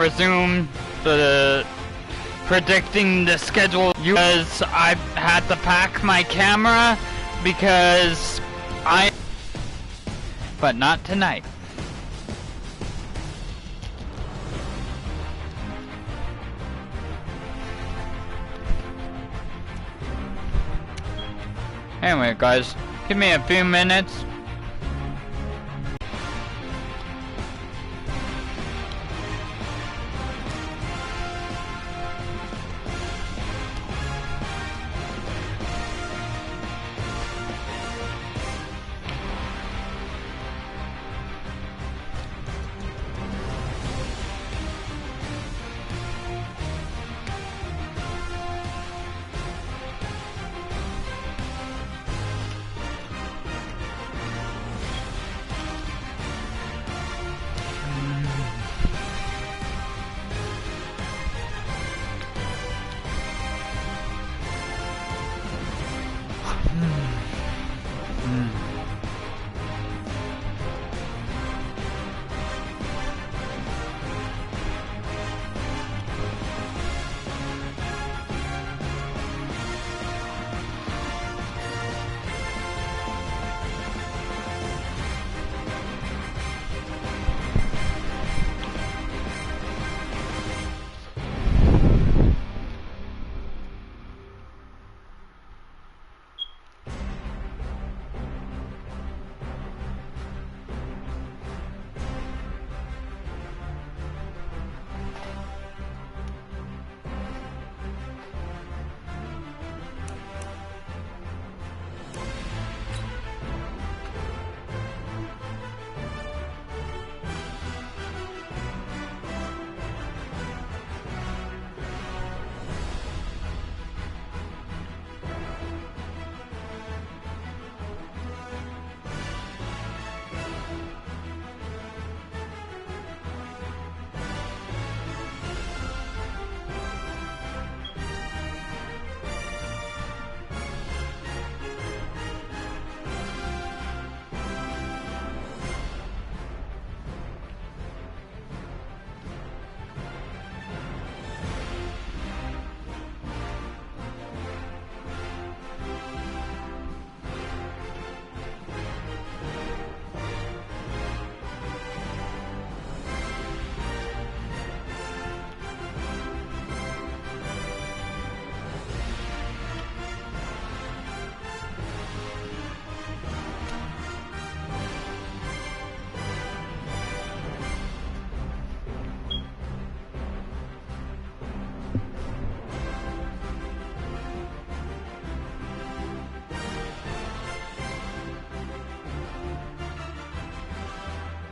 resume the predicting the schedule because I had to pack my camera because but not tonight. Anyway, guys, give me a few minutes.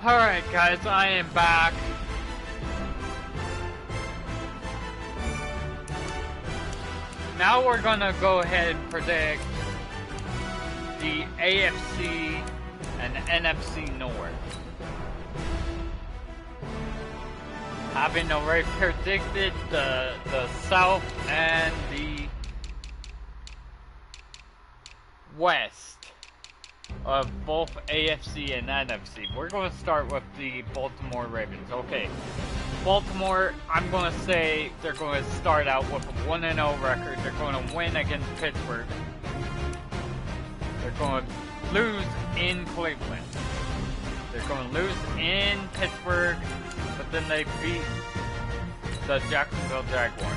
Alright guys, I am back. Now we're gonna go ahead and predict the AFC and NFC North. Having already predicted the South and the West of both AFC and NFC. We're going to start with the Baltimore Ravens. Okay, Baltimore, I'm going to say they're going to start out with a 1-0 record. They're going to win against Pittsburgh. They're going to lose in Cleveland. They're going to lose in Pittsburgh, but then they beat the Jacksonville Jaguars.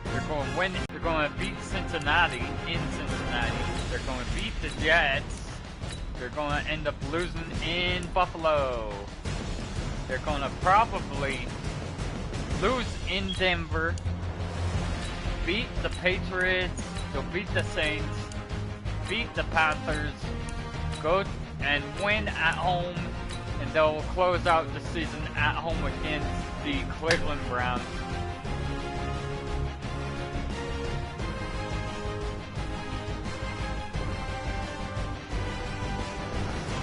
They're going to win. They're going to beat Cincinnati in Cincinnati. They're going to beat the Jets. They're going to end up losing in Buffalo. They're going to probably lose in Denver. Beat the Patriots. They'll beat the Saints. Beat the Panthers. Go and win at home. And they'll close out the season at home against the Cleveland Browns.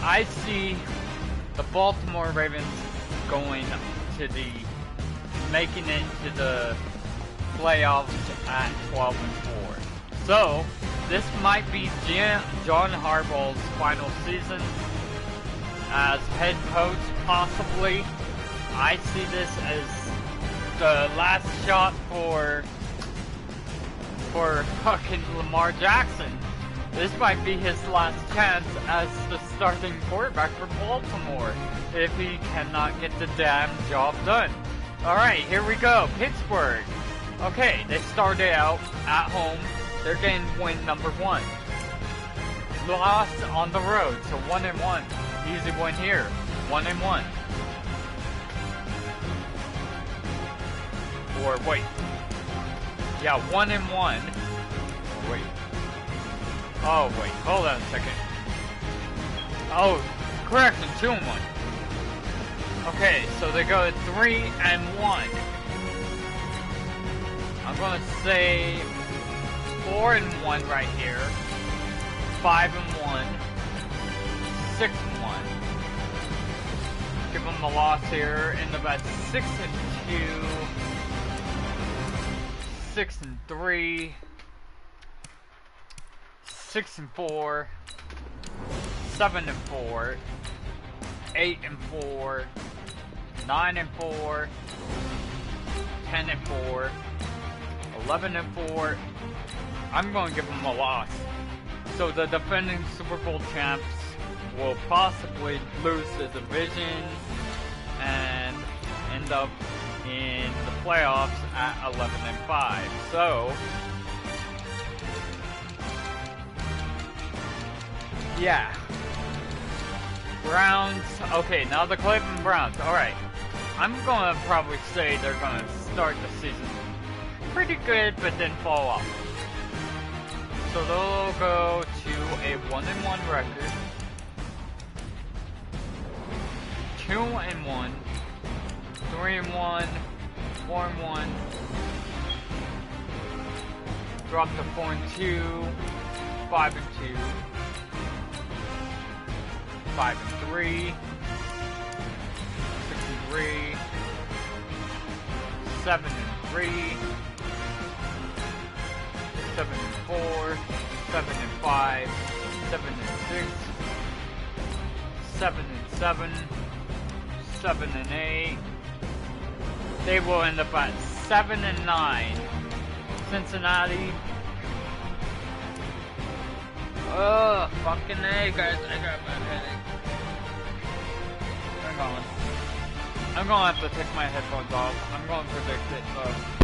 I see the Baltimore Ravens going to making it to the playoffs at 12-4. So, this might be John Harbaugh's final season as head coach, possibly. I see this as the last shot for fucking Lamar Jackson. This might be his last chance as the starting quarterback for Baltimore if he cannot get the damn job done. Alright, here we go. Pittsburgh. Okay, they started out at home. They're getting win number 1. Lost on the road, so 1-1. Easy win here. 1-1. Or wait. Yeah, 1-1. Oh, wait. Oh, wait. Hold on a second. Oh, correction. 2-1. Okay, so they go 3-1. I'm gonna say 4-1 right here. 5-1. 6-1. Give them a loss here in about 6-2. 6-3. 6-4. 7-4. 8-4. 9-4. 10-4. 11-4. I'm going to give them a loss. So the defending Super Bowl champs will possibly lose the division and end up in the playoffs at 11-5. So yeah. Browns. Okay, now the Cleveland Browns. Alright. I'm gonna probably say they're gonna start the season pretty good, but then fall off. So they'll go to a 1-1 record. 2-1. 3-1. 4-1. Drop to 4-2. 5-2. 5-3. 6-3. 7-3. 7-4. 7-5. 7-6. 7-7. 7-8. They will end up at 7-9. Cincinnati. Oh, fucking A, guys. I got a bad headache. Hang on. I'm gonna have to take my headphones off. I'm gonna predict it, though.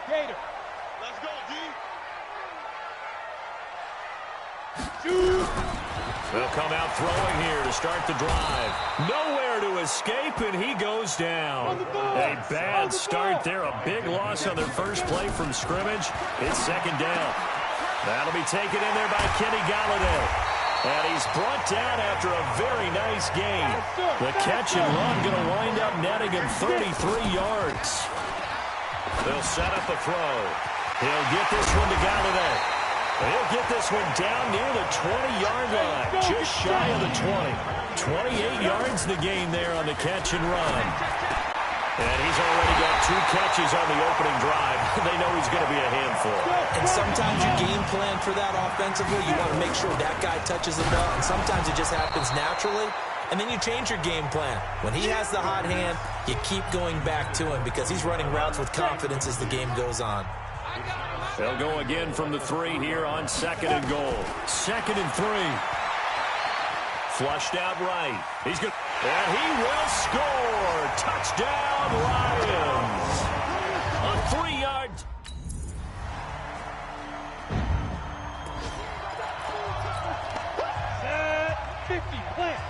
Gator. Let's go, D. They'll come out throwing here to start the drive. Nowhere to escape, and he goes down. A bad start there. A big loss on their first play from scrimmage. It's second down. That'll be taken in there by Kenny Galladay. And he's brought down after a very nice gain. The catch and run going to wind up netting him 33 yards. They'll set up the throw. He'll get this one to Galladay. He'll get this one down near the 20-yard line, just shy of the 20. 28 yards in the game there on the catch and run. And he's already got 2 catches on the opening drive. They know he's going to be a handful. And sometimes you game plan for that offensively. You want to make sure that guy touches the ball. And sometimes it just happens naturally. And then you change your game plan. When he has the hot hand, you keep going back to him because he's running routes with confidence as the game goes on. They'll go again from the 3 here on 2nd and goal. 2nd and 3. Flushed out right. He's good. And he will score. Touchdown, Lions. A 3-yard. Set 50, plant.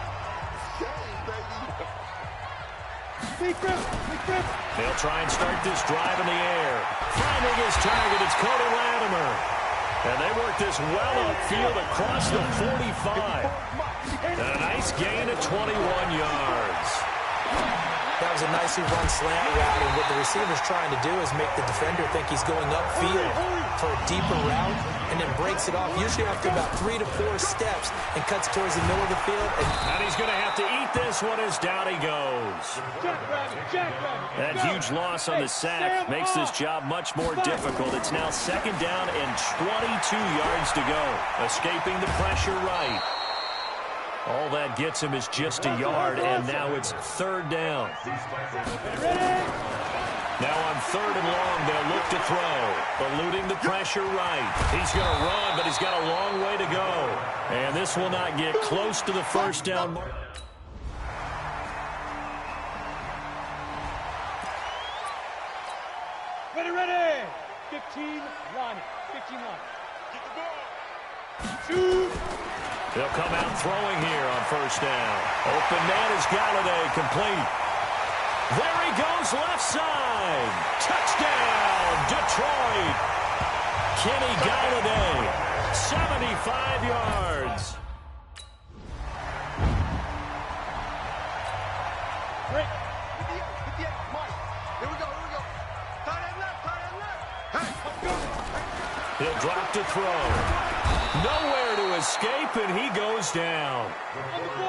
Big grip, big grip. They'll try and start this drive in the air. Finding his target, it's Cody Latimer. And they work this well upfield across the 45. And a nice gain of 21 yards. That was a nicely run slant route, and what the receiver's trying to do is make the defender think he's going upfield for a deeper route, and then breaks it off, usually after about 3 to 4 steps, and cuts towards the middle of the field. And he's going to have to eat this one as down he goes. That huge loss on the sack makes this job much more difficult. It's now 2nd down and 22 yards to go. Escaping the pressure right. All that gets him is just a yard, and now it's 3rd down. Now on 3rd and long, they'll look to throw. Eluding the pressure right. He's going to run, but he's got a long way to go. And this will not get close to the 1st down mark. Ready. 15 line. 15 line. Get the ball. Shoot. They'll come out throwing here on 1st down. Open man is Galladay, complete. There he goes, left side. Touchdown, Detroit. Kenny Galladay, 75 yards. Break. Here we go. Tight end left. Hey, let's go. He'll drop to throw. Nowhere to escape, and he goes down.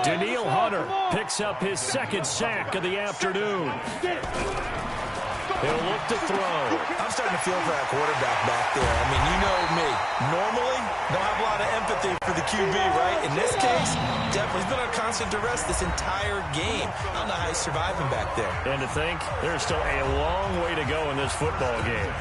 Daniil Hunter picks up his 2nd sack of the afternoon. He'll look to throw. I'm starting to feel for that quarterback back there. I mean, you know me. Normally, don't have a lot of empathy for the QB, right? In this case, definitely he's been on constant duress this entire game. I don't know how he's surviving back there. And to think, there's still a long way to go in this football game.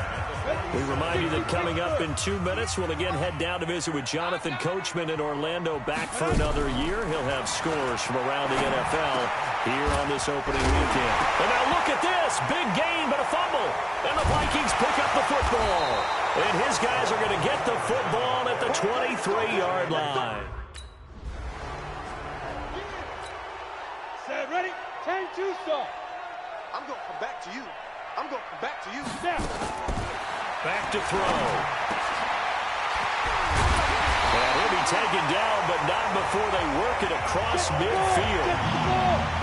We remind you that coming up in 2 minutes, we'll again head down to visit with Jonathan Coachman in Orlando, back for another year. He'll have scores from around the NFL here on this opening weekend. And now look at this. Big gain, but a fumble. And the Vikings pick up the football. And his guys are going to get the football at the 23-yard line. Set, ready. 10-2 start. I'm going to come back to you. Now. Back to throw. And he'll be taken down, but not before they work it across midfield.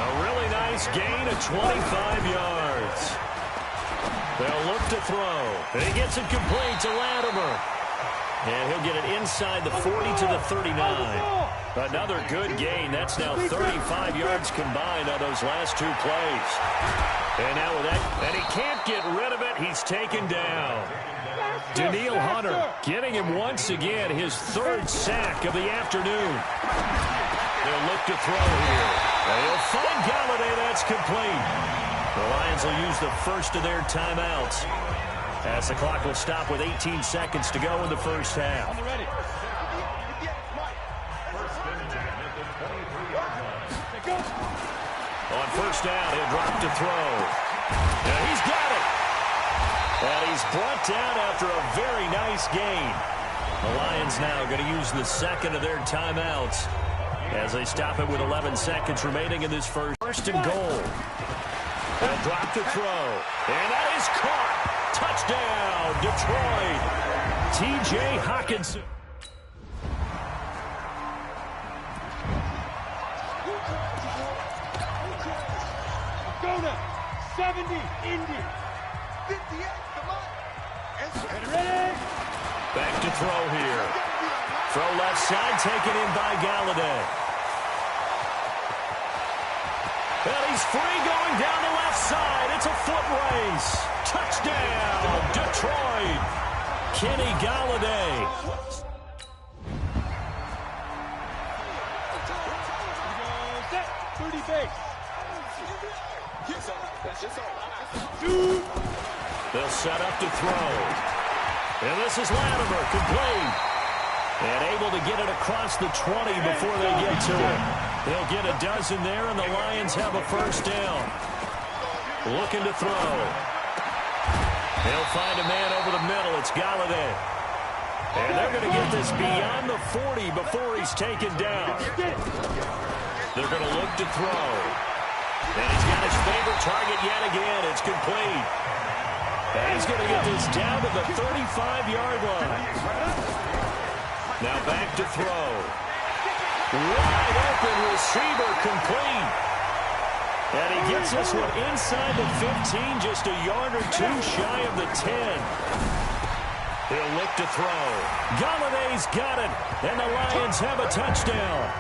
A really nice gain of 25 yards. They'll look to throw. And he gets it complete to Latimer. And he'll get it inside the 40 to the 39. Another good gain. That's now 35 yards combined on those last 2 plays. And now with that, and he can't get rid of it. He's taken down. Daniil Hunter getting him once again, his 3rd sack of the afternoon. They'll look to throw here. They'll find Galladay. That's complete. The Lions will use the first of their timeouts, as the clock will stop with 18 seconds to go in the first half. On the ready. On 1st down, he'll drop to throw. And he's got it. And he's brought down after a very nice gain. The Lions now going to use the second of their timeouts as they stop it with 11 seconds remaining in this first and goal. They'll drop to throw. And that is caught. Touchdown, Detroit. T.J. Hockenson. Arizona, 70, Indy. 58, come on. Ready? Back to throw here. Throw left side, taken in by Galladay. And he's free going down the left side. It's a foot race. Touchdown, Detroit. Kenny Galladay. Set, 30 base. They'll set up to throw. And this is Latimer, complete. And able to get it across the 20 before they get to it. They'll get a dozen there, and the Lions have a first down. Looking to throw. They'll find a man over the middle. It's Galladay. And they're going to get this beyond the 40 before he's taken down. They're going to look to throw. And he's got his favorite target yet again. It's complete. And he's going to get this down to the 35-yard line. Now back to throw. Wide open receiver, complete. And he gets this one inside the 15, just a yard or two shy of the 10. He'll look to throw. Galladay's got it, and the Lions have a touchdown.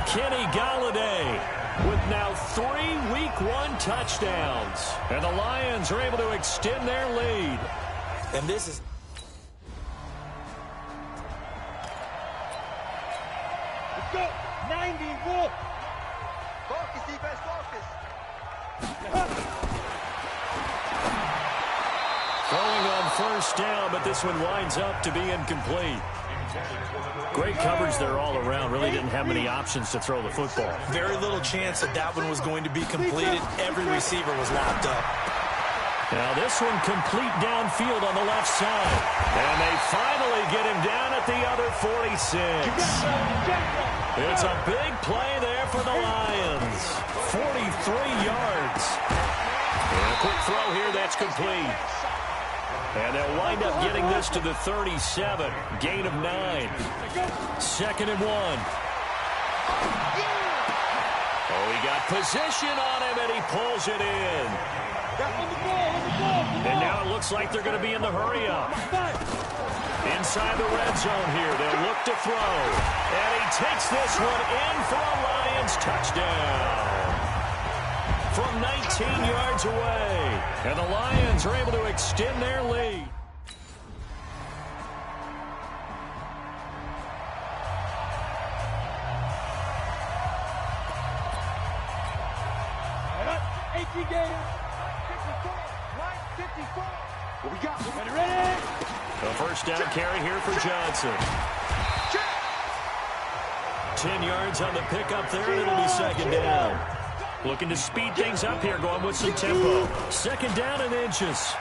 Kenny Galladay with now 3 Week 1 touchdowns. And the Lions are able to extend their lead. And this is... Let's go. 90, Wolf. Focus, defense, focus. Throwing on first down, but this one winds up to be incomplete. Great coverage there all around. Really didn't have many options to throw the football. Very little chance that that one was going to be completed. Every receiver was locked up. Now this one complete downfield on the left side. And they finally get him down at the other 46. It's a big play there for the Lions. 43 yards. And a quick throw here, that's complete. And they'll wind up getting this to the 37. Gain of 9. 2nd and 1. Oh, he got position on him, and he pulls it in. And now it looks like they're going to be in the hurry-up. Inside the red zone here, they'll look to throw. And he takes this one in for a Lions touchdown. From 19 yards away. And the Lions are able to extend their lead. What we got? Ready? A first down carry here for Johnson. 10 yards on the pickup there, and it'll be 2nd down. Looking to speed things up here, going with some tempo. 2nd down and inches.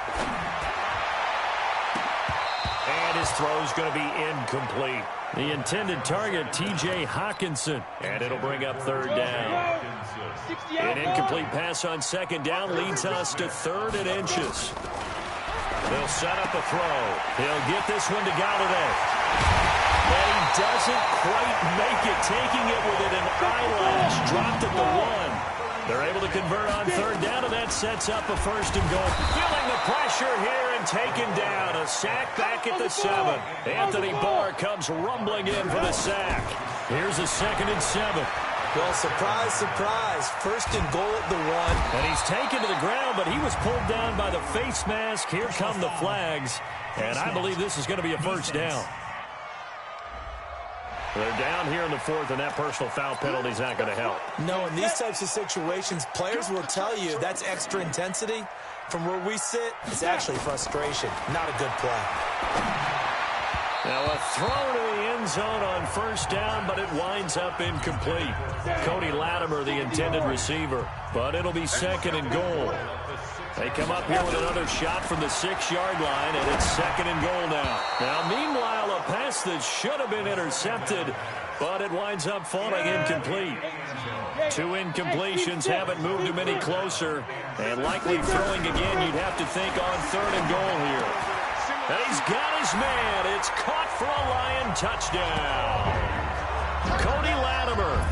And his throw's going to be incomplete. The intended target, T.J. Hockenson. And it'll bring up 3rd down. An incomplete pass on 2nd down leads us to 3rd and inches. They'll set up a throw. He'll get this one to Galladay. And he doesn't quite make it, taking it within an eyelash. Dropped at the 1. They're able to convert on 3rd down, and that sets up a 1st and goal. Feeling the pressure here and taken down. A sack back at the 7. Anthony Barr comes rumbling in for the sack. Here's a 2nd and 7. Well, surprise, surprise. 1st and goal at the 1. And he's taken to the ground, but he was pulled down by the face mask. Here come the flags. And I believe this is going to be a 1st down. They're down here in the 4th, and that personal foul penalty is not going to help. No, in these types of situations, players will tell you that's extra intensity. From where we sit, it's actually frustration. Not a good play. Now a throw to the end zone on 1st down, but it winds up incomplete. Cody Latimer, the intended receiver, but it'll be 2nd and goal. They come up here with another shot from the 6-yard line, and it's 2nd and goal now. Now, meanwhile, a pass that should have been intercepted, but it winds up falling incomplete. 2 incompletions haven't moved him any closer, and likely throwing again, you'd have to think on 3rd and goal here. And he's got his man. It's caught for a Lion touchdown. Cody Latimer.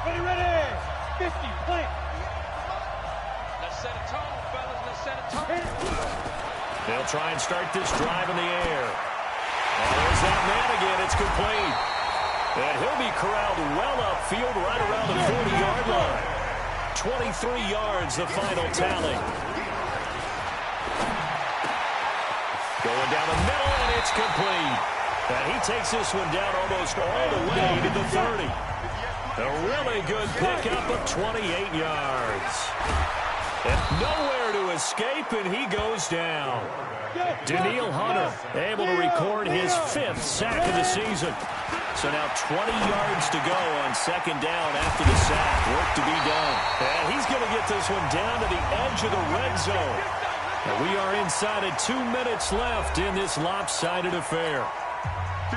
Ready. 50, plant. Let's set a tone, fellas. Let's set a tone. They'll try and start this drive in the air. And there's that man again. It's complete. And he'll be corralled well upfield right around the 40-yard line. 23 yards, the final tally. Going down the middle, and it's complete. And he takes this one down almost all the way to the 30. A really good pickup of 28 yards. And nowhere to escape, and he goes down. Daniil Hunter able to record his 5th sack of the season. So now 20 yards to go on 2nd down after the sack. Work to be done. And he's going to get this one down to the edge of the red zone. And we are inside of 2 minutes left in this lopsided affair.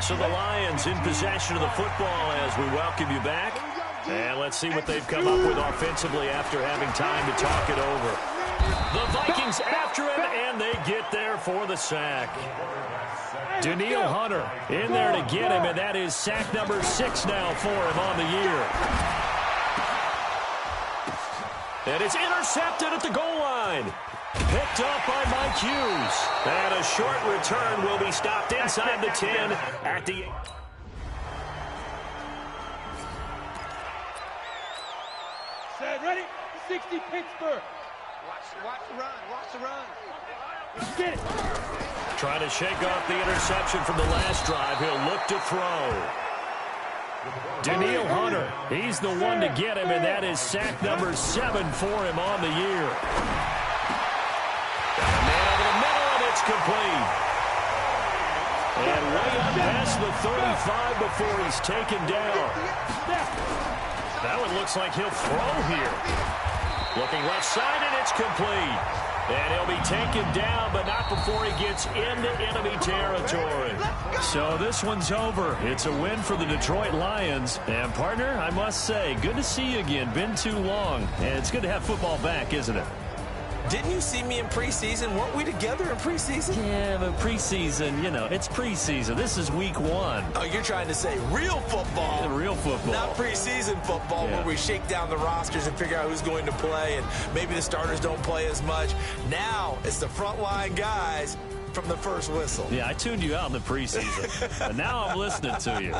So the Lions in possession of the football as we welcome you back. And let's see what they've come up with offensively after having time to talk it over. The Vikings after him, and they get there for the sack. Daniil Hunter in there to get him, and that is sack number 6 now for him on the year. And it's intercepted at the goal line. Picked up by Mike Hughes. And a short return will be stopped inside the 10 at the 8. Set, ready? 60, Pittsburgh. Watch the run. Watch the run. Get it. Trying to shake off the interception from the last drive. He'll look to throw. Daniil Hunter, he's the one to get him, and that is sack number 7 for him on the year. Man over the middle, and it's complete. And way up past the 35 before he's taken down. That one looks like he'll throw here. Looking left side, and it's complete. And he'll be taken down, but not before he gets into enemy territory. So this one's over. It's a win for the Detroit Lions. And, partner, I must say, good to see you again. Been too long. And it's good to have football back, isn't it? Didn't you see me in preseason? Weren't we together in preseason? Yeah, but preseason, you know, it's preseason. This is week 1. Oh, you're trying to say real football. Yeah, real football. Not preseason football where we shake down the rosters and figure out who's going to play, and maybe the starters don't play as much. Now it's the frontline guys from the first whistle. Yeah, I tuned you out in the preseason. But now I'm listening to you.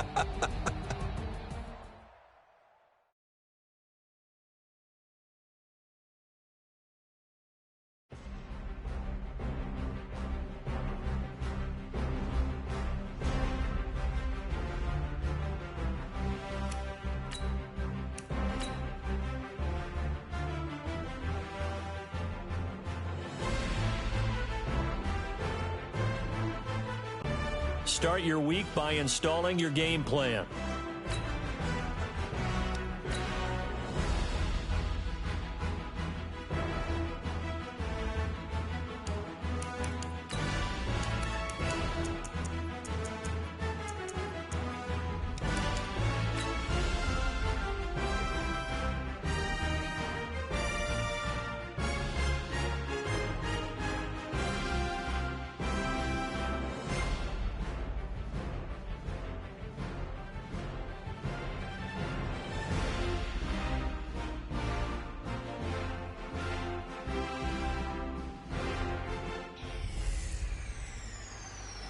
Start your week by installing your game plan.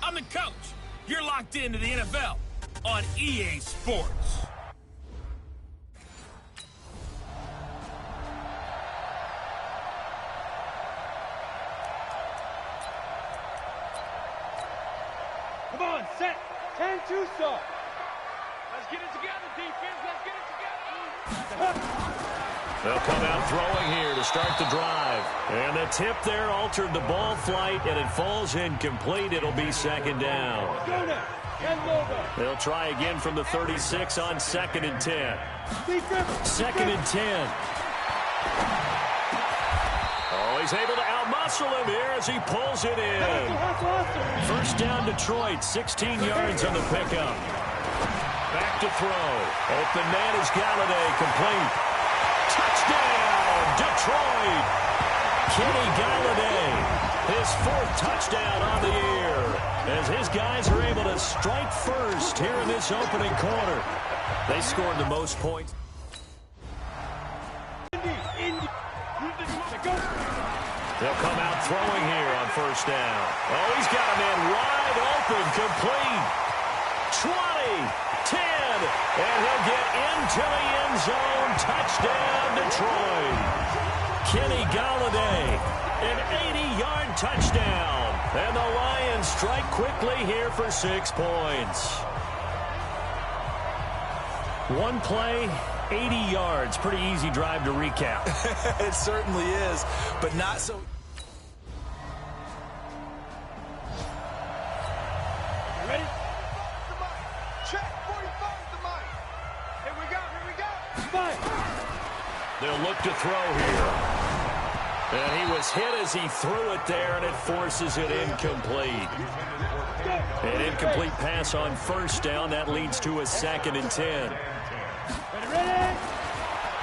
I'm the coach. You're locked into the NFL on EA Sports. Come on, set. 10-2 start. Let's get it together, defense. Let's get it together. They'll come out throwing here to start the drive. And the tip there altered the ball flight, and it falls incomplete. It'll be second down. They'll try again from the 36 on 2nd and 10. 2nd and 10. Oh, he's able to outmuscle him here as he pulls it in. First down Detroit, 16 yards on the pickup. Back to throw. Open man is Galladay, complete. Touchdown, Detroit. Kenny Galladay, his 4th touchdown on the year, as his guys are able to strike first here in this opening quarter. They scored the most points. They'll come out throwing here on first down. Oh, he's got a man wide open, complete. 20, 10, and he'll get into the end zone. Touchdown, Detroit. Kenny Galladay, an 80-yard touchdown. And the Lions strike quickly here for 6 points. One play, 80 yards. Pretty easy drive to recap. It certainly is, but not so. You ready? Check, 45 to Mike. Here we go, here we go. Five. They'll look to throw here. And he was hit as he threw it there, and it forces it incomplete. An incomplete pass on first down. That leads to a 2nd and 10. Ready?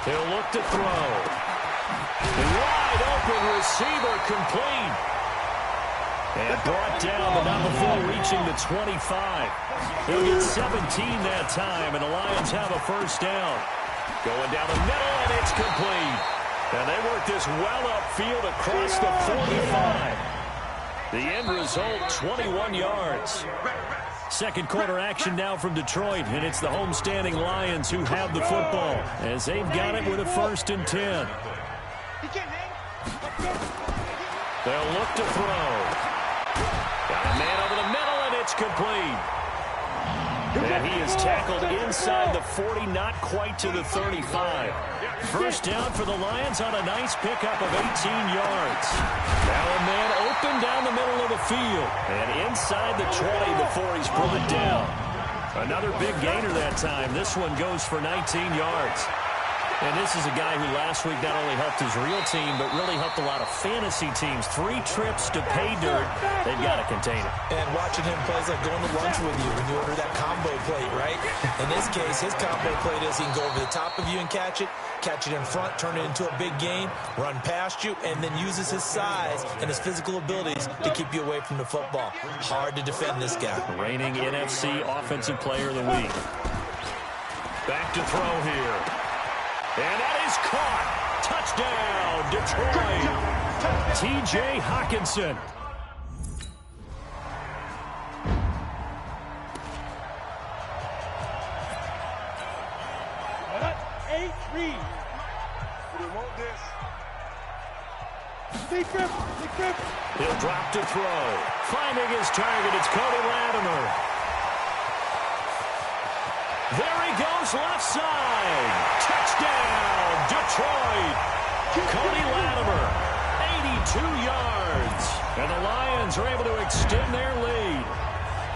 He'll look to throw. Wide open receiver, complete. And brought down, but not before reaching the 25. He'll get 17 that time, and the Lions have a first down. Going down the middle, and it's complete. And they work this well upfield across the 45. The end result, 21 yards. Second quarter action now from Detroit, and it's the homestanding Lions who have the football as they've got it with a 1st and 10. They'll look to throw. Got a man over the middle, and it's complete. And he is tackled inside the 40, not quite to the 35. First down for the Lions on a nice pickup of 18 yards. Now a man open down the middle of the field. And inside the 20 before he's brought down. Another big gainer that time. This one goes for 19 yards. And this is a guy who last week not only helped his real team, but really helped a lot of fantasy teams. 3 trips to pay dirt. They've got to contain it. And watching him play is like going to lunch with you when you order that combo plate, right? In this case, his combo plate is he can go over the top of you and catch it in front, turn it into a big gain, run past you, and then uses his size and his physical abilities to keep you away from the football. Hard to defend this guy. Reigning NFC Offensive Player of the Week. Back to throw here. And that is caught. Touchdown, Detroit. T.J. Hockenson. He'll drop to throw. Finding his target, it's Cody Latimer. There he goes, left side. Touchdown, Detroit. Cody Latimer, 82 yards. And the Lions are able to extend their lead.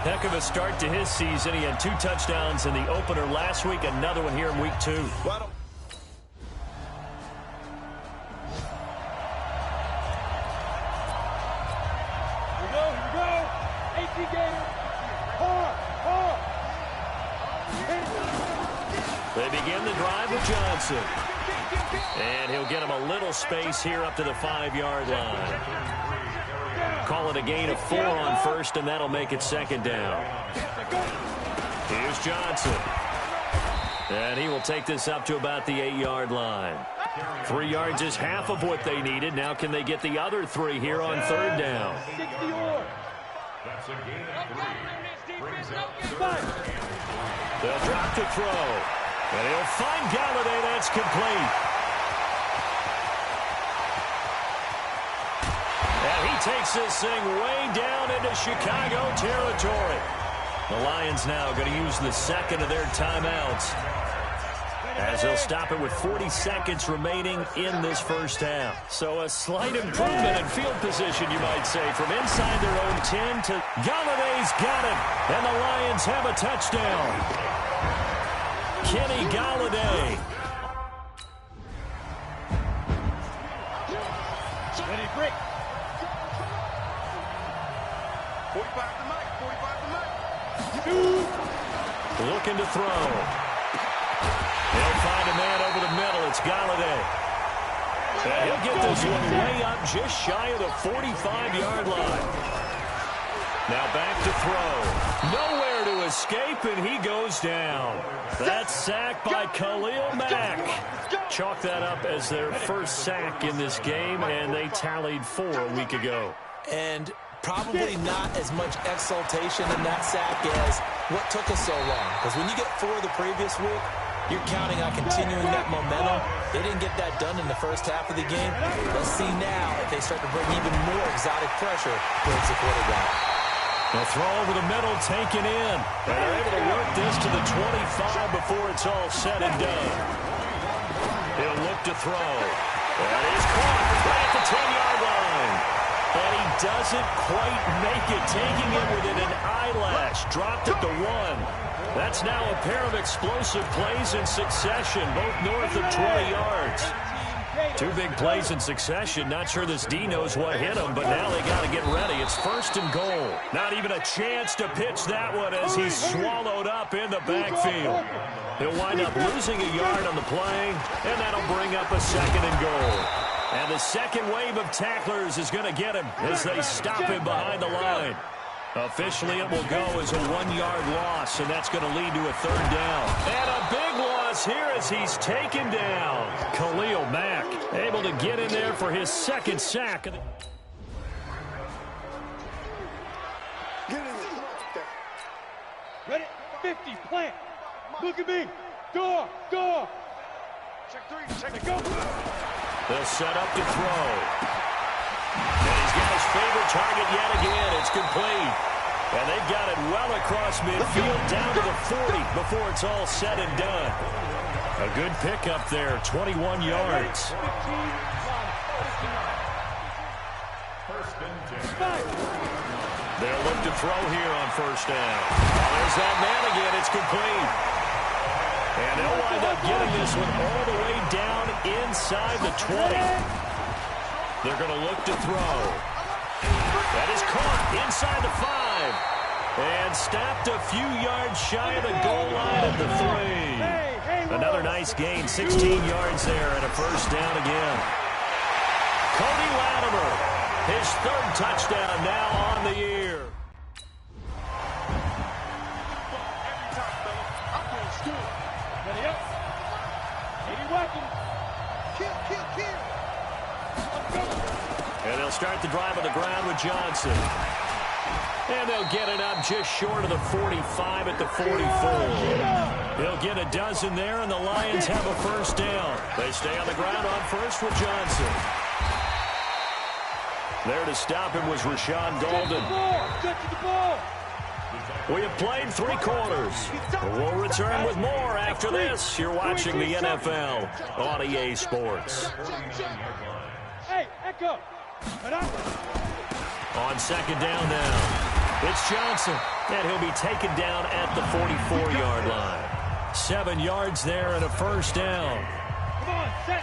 Heck of a start to his season. He had 2 touchdowns in the opener last week, another one here in week 2. They begin the drive with Johnson. And he'll get him a little space here up to the 5-yard line. Call it a gain of 4 on first, and that'll make it second down. Here's Johnson. And he will take this up to about the 8-yard line. 3 yards is half of what they needed. Now can they get the other 3 here on third down? That's a gain of 3. They'll drop to throw. And he'll find Galladay. That's complete. And he takes this thing way down into Chicago territory. The Lions now going to use the second of their timeouts. as they'll stop it with 40 seconds remaining in this first half. So a slight improvement in field position, you might say, from inside their own 10 to Galladay's got it, and the Lions have a touchdown. Kenny Galladay. Ready, break. 45 to Mike, 45 to Mike. Looking to throw. They'll find a man over the middle. It's Galladay. And he'll get this one way up just shy of the 45-yard line. Now back to throw. Nowhere to escape, and he goes down. That's sacked by Khalil Mack. Chalk that up as their first sack in this game, and they tallied 4 a week ago. And probably not as much exultation in that sack as what took us so long. Because when you get 4 the previous week, you're counting on continuing that momentum. They didn't get that done in the first half of the game. Let's see now if they start to bring even more exotic pressure towards the quarterback. The throw over the middle, taken in. And they're able to work this to the 25 before it's all said and done. He'll look to throw. That is caught right at the 10-yard line. And he doesn't quite make it, taking it within an eyelash. Dropped at the 1. That's now a pair of explosive plays in succession, both north of 20 yards. 2 big plays in succession. Not sure this D knows what hit him, but now they got to get ready. It's 1st and goal. Not even a chance to pitch that one as he's swallowed up in the backfield. He'll wind up losing a yard on the play, and that'll bring up a 2nd and goal. And the second wave of tacklers is going to get him as they stop him behind the line. Officially, it will go as a 1-yard loss, and that's going to lead to a 3rd down. And a big loss here as he's taken down. Khalil Mack able to get in there for his 2nd sack. Ready, 50, plant. Look at me. Door. Check 3, check it, Go. They'll set up to throw. And he's got his favorite target yet again. It's complete. And they've got it well across midfield down to the 40 before it's all said and done. A good pickup there, 21 yards. They'll look to throw here on 1st down. There's that man again. It's complete. And they'll wind up getting this one all the way down inside the 20. They're going to look to throw. That is caught inside the 5. And stopped a few yards shy of the goal line at the 3. Another nice gain, 16 yards there and a 1st down again. Cody Latimer, his 3rd touchdown now on the year. Ready up. 80 weapons. kill. And they'll start the drive on the ground with Johnson. And they'll get it up just short of the 45 at the 44. He'll get a dozen there, and the Lions have a 1st down. They stay on the ground on 1st with Johnson. There to stop him was Rashawn Dalton. We have played 3 quarters. We'll return with more after this. You're watching the NFL on EA Sports. Hey, Echo. On 2nd down now, it's Johnson, and he'll be taken down at the 44-yard line. 7 yards there and a 1st down. Come on, set.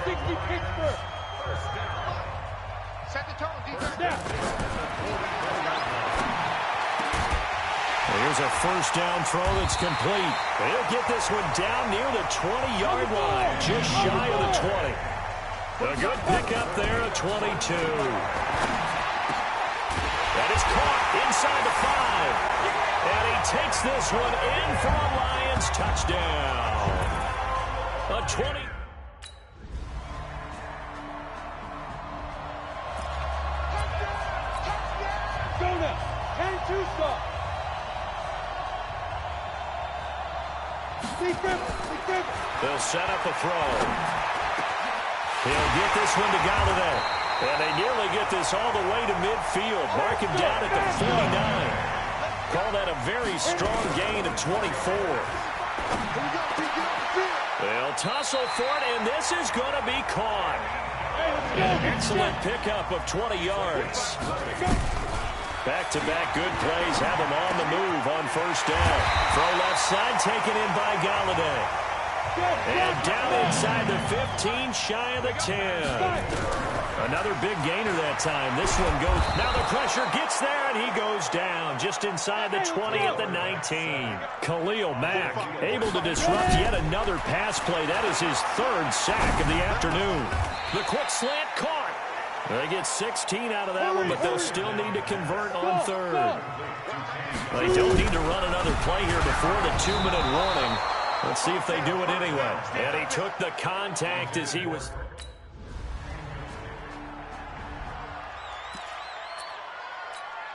60 Pittsburgh. Set the tone, defense. Snap. Here's a 1st down throw that's complete. He'll get this one down near the 20-yard line, just shy of the 20. A good pickup there at 22. That is caught inside the 5. And he takes this one in for a Lions touchdown. A 20. Go now. 10-2 stop. They'll set up a throw. He'll get this one to Galladay. And they nearly get this all the way to midfield. Mark him down at the 49. Call that a very strong gain of 24. Here we go, D. Get on the field. They'll tussle for it, and this is going to be caught. An excellent pickup of 20 yards. Back-to-back good plays have him on the move on first down. Throw left side taken in by Galladay. And down inside the 15, shy of the 10. Another big gainer that time. This one goes. Now the pressure gets there, and he goes down just inside the 20 at the 19. Khalil Mack able to disrupt yet another pass play. That is his third sack of the afternoon. The quick slant caught. They get 16 out of that one, but they'll still need to convert on third. They don't need to run another play here before the 2-minute warning. Let's see if they do it anyway. And he took the contact as he was.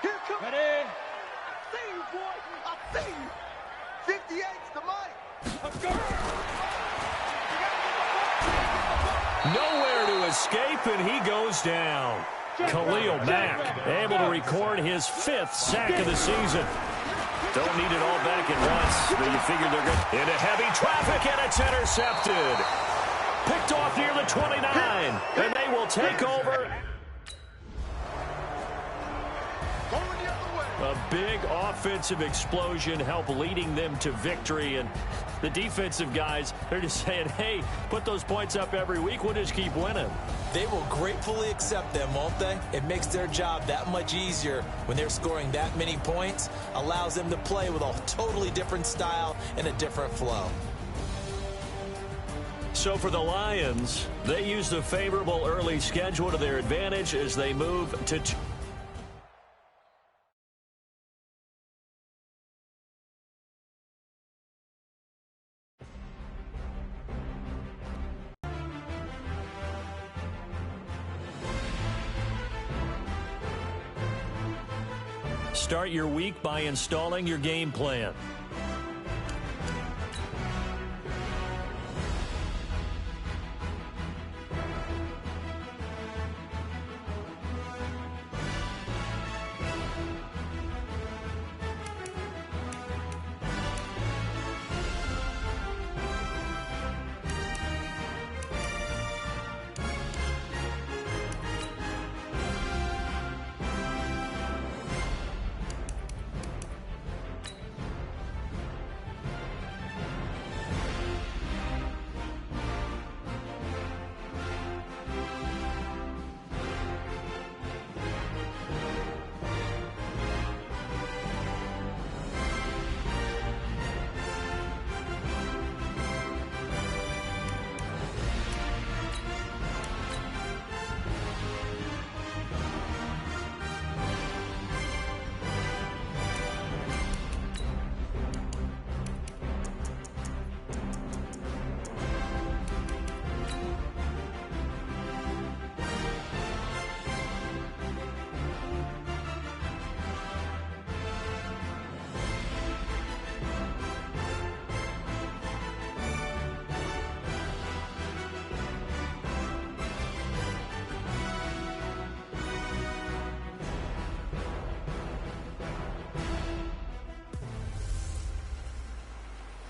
Here comes. Ready? I see you, boy. I see you. 58's the mic. Let's go. Nowhere to escape, and he goes down. Khalil Mack able to record his 5th sack of the season. Don't need it all back at once, but you figure they're good. Into heavy traffic, and it's intercepted. Picked off near the 29, and they will take over. A big offensive explosion helped leading them to victory, and the defensive guys, they're just saying, hey, put those points up every week, we'll just keep winning. They will gratefully accept them, won't they? It makes their job that much easier when they're scoring that many points, allows them to play with a totally different style and a different flow. So for the Lions, they use the favorable early schedule to their advantage as they move to start your week by installing your game plan.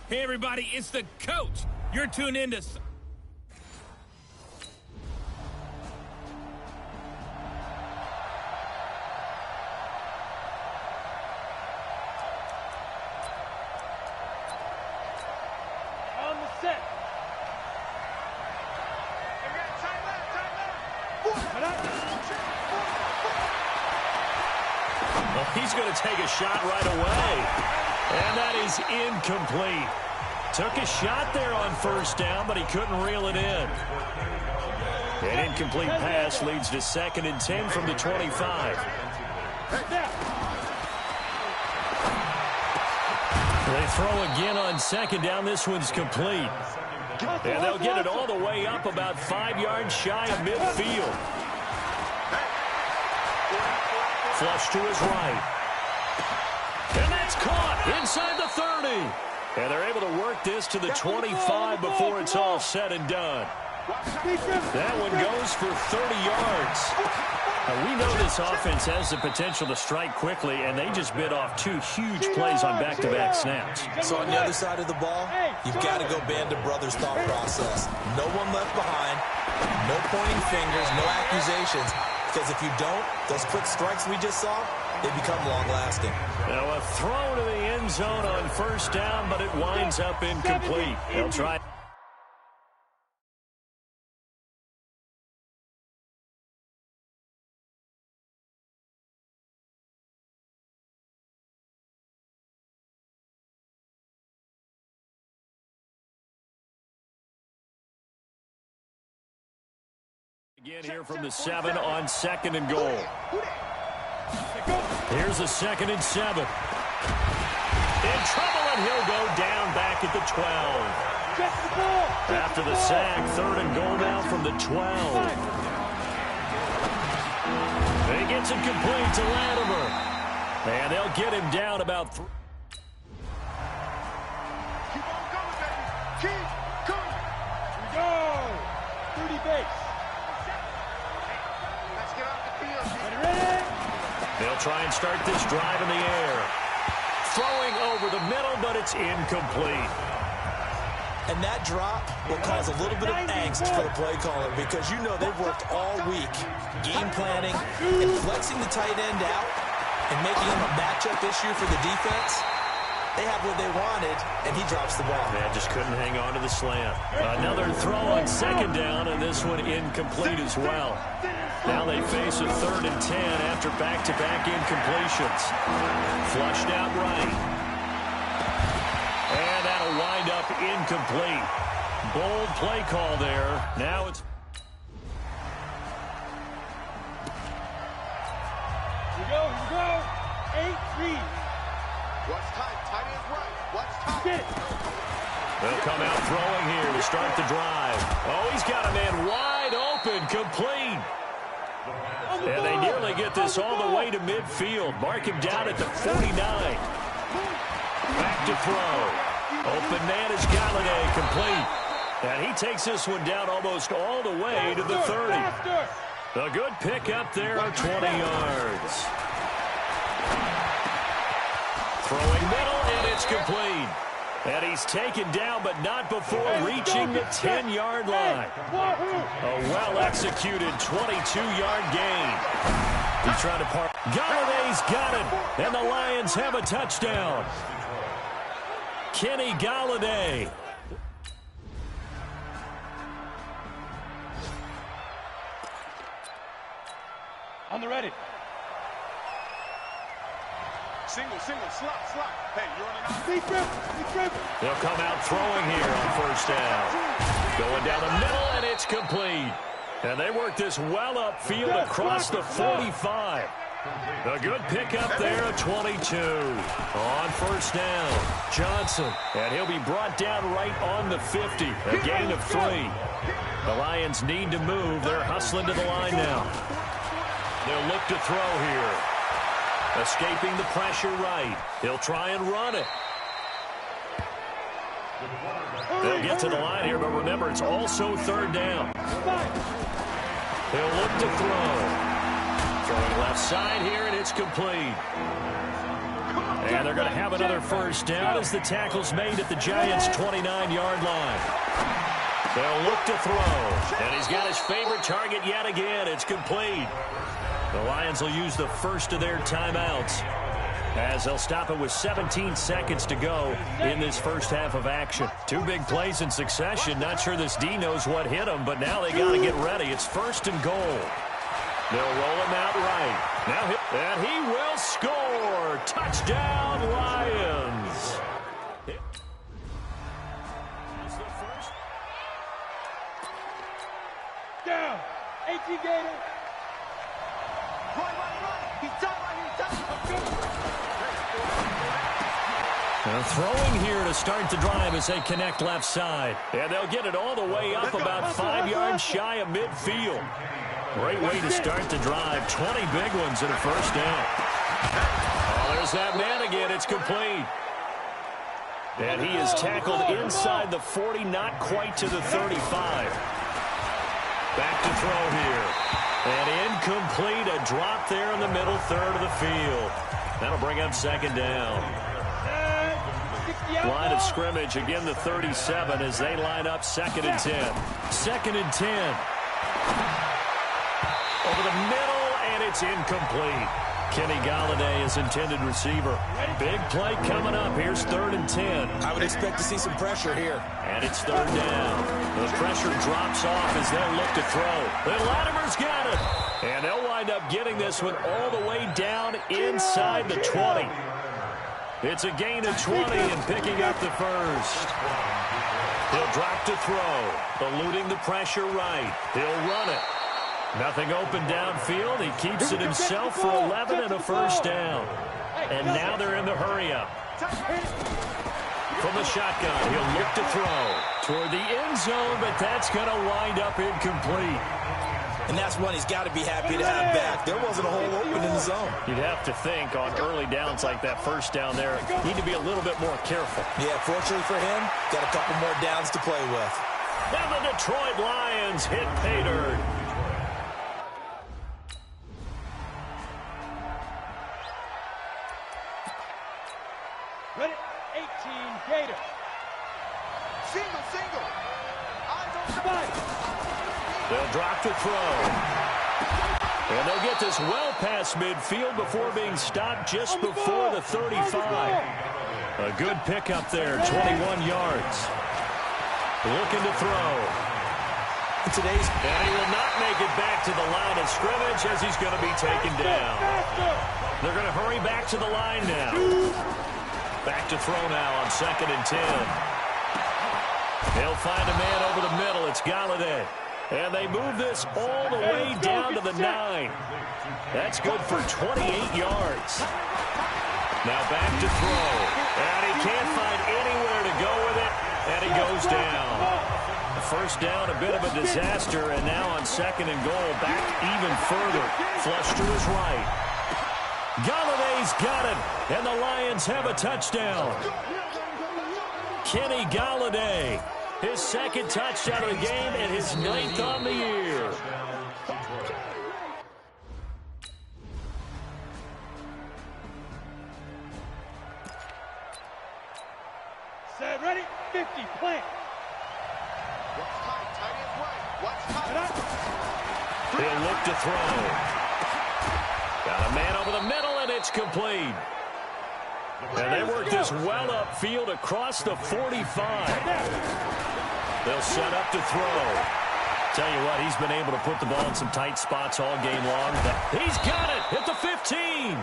Hey, everybody, it's the coach. You're tuned in to... On the set. Well, he's going to take a shot right away. And that is incomplete. Took a shot there on first down, but he couldn't reel it in. An incomplete pass leads to 2nd and 10 from the 25. They throw again on 2nd down. This one's complete. And they'll get it all the way up about 5 yards shy of midfield. Flush to his right. And that's caught inside the 30. And they're able to work this to the 25 before it's all said and done. That one goes for 30 yards. We know this offense has the potential to strike quickly, and they just bit off 2 huge plays on back-to-back snaps. So on the other side of the ball, you've got to go band of brothers thought process. No one left behind, no pointing fingers, no accusations, because if you don't, those quick strikes we just saw, they become long-lasting. Now a throw to the end zone on first down, but it winds up incomplete. They'll try. Again here from the 7 on 2nd and goal. Here's a 2nd and 7. In trouble, and he'll go down back at the 12. After the sack, 3rd and goal now from the 12. He gets it complete to Latimer. And they'll get him down about 3. Keep on going, baby. Keep going. Here we go. 30 base. Let's get off the field. Ready? They'll try and start this drive in the air. Throwing over the middle, but it's incomplete. And that drop will cause a little bit of angst for the play caller because you know they've worked all week game planning and flexing the tight end out and making him a matchup issue for the defense. They have what they wanted, and he drops the ball. Yeah, just couldn't hang on to the slant. Another throw on 2nd down, and this one incomplete as well. Now they face a 3rd and 10 after back-to-back incompletions. Flushed out right. And that'll wind up incomplete. Bold play call there. Now it's... Here we go. 8-3. Watch time. Tight end's right. Watch time. Get it. They'll come out throwing here to start the drive. Oh, he's got a man wide open, complete. And they nearly get this all the way to midfield. Mark him down at the 49. Back to throw. Open man is Galladay, complete. And he takes this one down almost all the way to the 30. A good pickup there of 20 yards. Throwing middle, and it's complete. And he's taken down, but not before reaching the 10-yard line. A well-executed 22-yard gain. He's trying to park. Galladay's got it, and the Lions have a touchdown. Kenny Galladay. On the ready. Single, slot. Hey, you're running out. Deep grip. They'll come out throwing here on first down. Going down the middle, and it's complete. And they work this well upfield across the 45. A good pickup there at 22. On first down, Johnson. And he'll be brought down right on the 50. A gain of 3. The Lions need to move. They're hustling to the line now. They'll look to throw here. Escaping the pressure right. He'll try and run it. They'll get to the line here, but remember, it's also 3rd down. He'll look to throw. Throwing left side here, and it's complete. And they're going to have another first down as the tackle's made at the Giants' 29-yard line. They'll look to throw. And he's got his favorite target yet again. It's complete. The Lions will use the first of their timeouts as they'll stop it with 17 seconds to go in this first half of action. 2 big plays in succession. Not sure this D knows what hit him, but now they got to get ready. It's 1st and goal. They'll roll him out right. Now, and he will score. Touchdown, Lions. Down. 18 Gator. Right. He's done. Throwing here to start the drive as they connect left side. And they'll get it all the way up about 5 yards shy of midfield. Great way to start the drive. 20 big ones and a first down. Oh, there's that man again. It's complete. And he is tackled inside the 40, not quite to the 35. Back to throw here. And incomplete, a drop there in the middle third of the field. That'll bring up second down. Line of scrimmage, again the 37 as they line up second and 10. Second and 10. Over the middle, and it's incomplete. Kenny Galladay is intended receiver. Big play coming up. Here's third and 10. I would expect to see some pressure here. And it's third down. The pressure drops off as they'll look to throw. Then Latimer's got it. And they'll wind up getting this one all the way down inside the 20. It's a gain of 20 and picking up the first. He'll drop to throw. Eluding the pressure right. He'll run it. Nothing open downfield. He keeps it himself for 11 and a first down. And now they're in the hurry-up. From the shotgun, he'll look to throw toward the end zone, but that's going to wind up incomplete. And that's one he's got to be happy to have back. There wasn't a hole open in the zone. You'd have to think on early downs like that first down there, need to be a little bit more careful. Yeah, fortunately for him, got a couple more downs to play with. And the Detroit Lions hit pay dirt. Ready, 18, Gator. Single, single. Eyes on Spike. They'll drop to throw. And they'll get this well past midfield before being stopped just before the 35. A good pickup there, 21 yards. Looking to throw. And he will not make it back to the line of scrimmage as he's going to be taken down. They're going to hurry back to the line now. Back to throw now on second and 10. They'll find a man over the middle. It's Galladay. And they move this all the way down to the 9. That's good for 28 yards. Now back to throw. And he can't find anywhere to go with it. And he goes down. First down, a bit of a disaster. And now on second and goal, back even further. Flush to his right. Galladay's got it. And the Lions have a touchdown. Kenny Galladay. His second touchdown of the game and his 9th on the year. Set, ready, 50, plant. What's tight? Tight is right. What's tight? He'll look to throw. Got a man over the middle, and it's complete. And they work this well upfield across the 45. They'll set up to throw. Tell you what, he's been able to put the ball in some tight spots all game long. He's got it at the 15.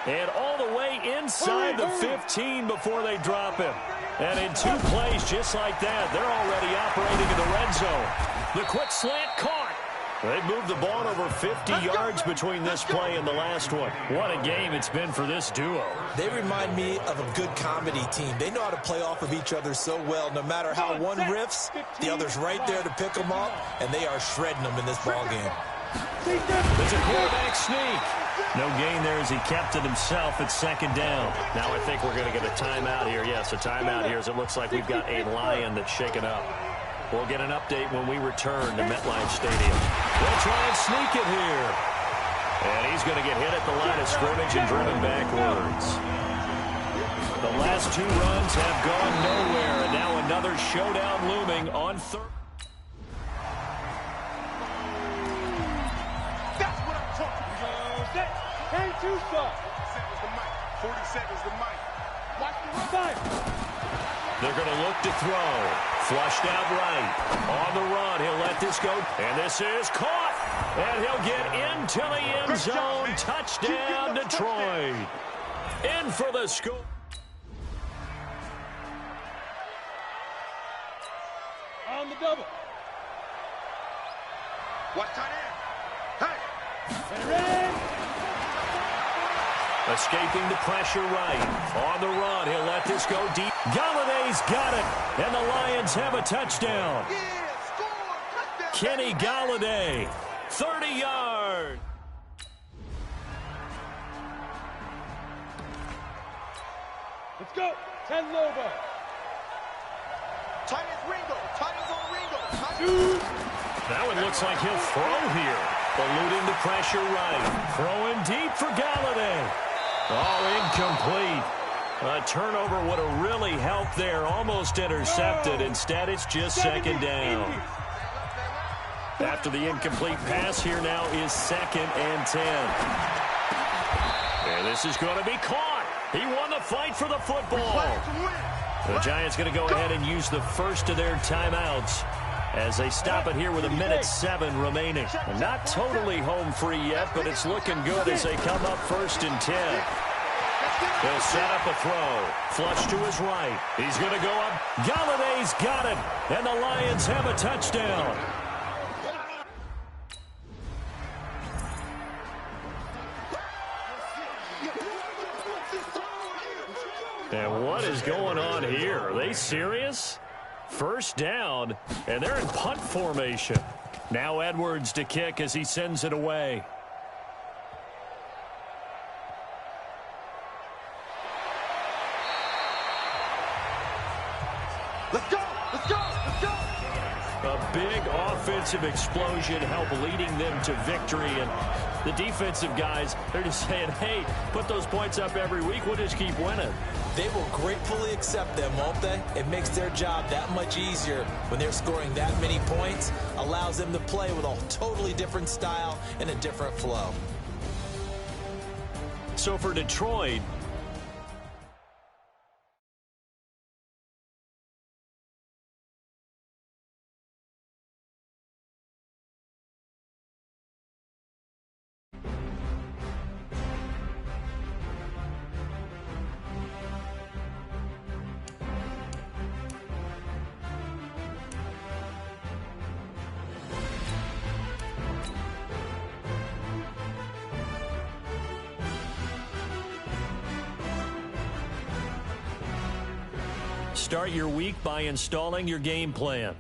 And all the way inside the 15 before they drop him. And in 2 plays just like that, they're already operating in the red zone. The quick slant caught. They moved the ball over 50 yards between this play and the last one. What a game it's been for this duo. They remind me of a good comedy team. They know how to play off of each other so well. No matter how one riffs, the other's right there to pick them up, and they are shredding them in this ball game. It's a quarterback sneak. No gain there as he kept it himself at second down. Now I think we're going to get a timeout here. Yes, a timeout here as it looks like we've got a Lion that's shaken up. We'll get an update when we return to MetLife Stadium. They'll try and sneak it here. And he's going to get hit at the line of scrimmage and driven backwards. The last 2 runs have gone nowhere, and now another showdown looming on third. That's what I'm talking about. Set, 10-2 start. 40 seconds the mic. 40 seconds the mic. Watch the run. 5. They're going to look to throw. Flushed out right. On the run, he'll let this go. And this is caught. And he'll get into the end zone. Touchdown, Detroit. In for the score. On the double. Watch tight end. Hey. Ready. Escaping the pressure right. On the run, he'll let this go deep. Galladay's got it. And the Lions have a touchdown. Yeah, score. Touchdown. Kenny Galladay, 30 yards. Let's go. 10 Lobo. Tight end's Ringo. Tight end's on Ringo. That one looks like he'll throw here. Eluding the pressure right. Throwing deep for Galladay. Oh, incomplete. A turnover would have really helped there. Almost intercepted. Instead, it's just second down. After the incomplete pass, here now is 2nd and 10. And this is going to be caught. He won the fight for the football. The Giants going to go ahead and use the first of their timeouts as they stop it here with 1:07 remaining. Not totally home free yet, but it's looking good as they come up 1st and 10. They'll set up a throw. Flush to his right. He's going to go up. Galladay's got it. And the Lions have a touchdown. And what is going on here? Are they serious? First down, and they're in punt formation. Now Edwards to kick as he sends it away. Let's go! Let's go! Let's go! A big offensive explosion helped leading them to victory. And the defensive guys, they're just saying, hey, put those points up every week. We'll just keep winning. They will gratefully accept them, won't they? It makes their job that much easier when they're scoring that many points. Allows them to play with a totally different style and a different flow. So for Detroit, start your week by installing your game plan.